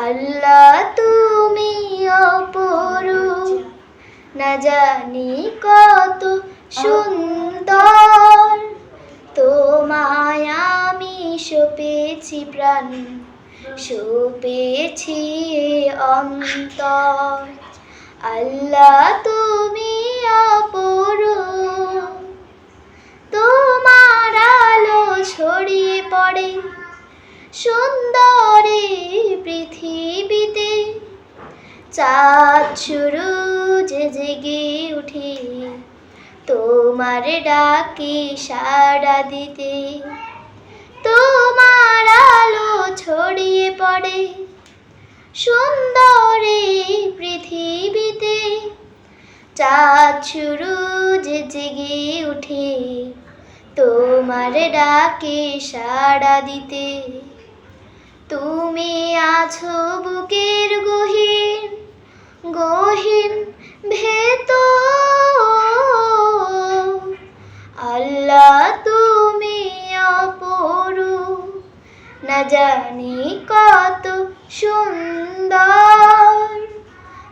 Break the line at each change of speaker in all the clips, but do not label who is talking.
আল্লাহ তুমি অপরূপ, না জানি কত সুন্দর। তোমায় আমি সঁপেছি প্রাণ, সঁপেছি অন্তর। আল্লাহ তুমি অপরূপ, তোমার আলো ছড়িয়ে পড়ে সুন্দরী পৃথিবীতে। চাঁদ সূরজ জেগে উঠে তোমার ডাকে সাড়া দিতে। তোমার আলো ছড়িয়ে পড়ে সুন্দরী পৃথিবীতে। চাঁদ সূরজ জেগে উঠে তোমার ডাকে সাড়া দিতে। তুমি আছো বুকের গহীন গহীন ভেতর। আল্লাহ তুমি অপরূপ, না জানি কত সুন্দর।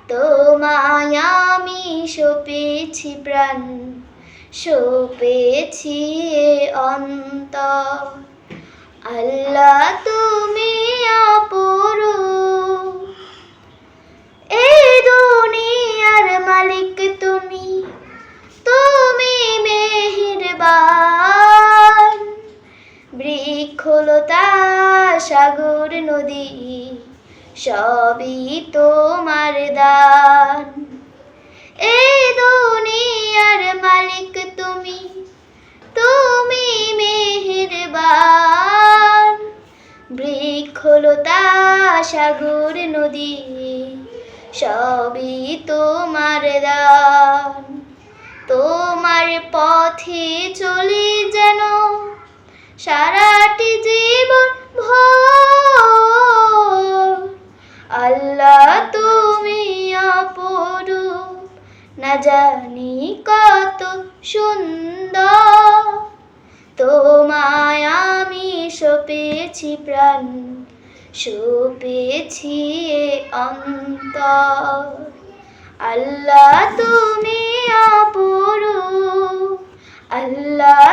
তোমায় আমি সঁপেছি প্রাণ, সঁপেছি অন্তর। আল্লাহ তুমি অপরূপ, এই দুনিয়ার মালিক তুমি, তুমি মেহেরবান। বৃক্ষলতা সাগর নদী সবই তোমার দান। এই দুনিয়ার মালিক তুমি, তুমি মেহেরবান। বৃক্ষলতা সাগর নদী সবই তোমার দান। তোমার পথে চলে যেন সারাটি জীবন ভর। আল্লাহ তুমি অপরূপ, না জানি কত সুন্দর। তোমায় আমি সঁপেছি প্রাণ, সঁপেছি অন্তর। আল্লাহ তুমি অপরূপ, আল্লাহ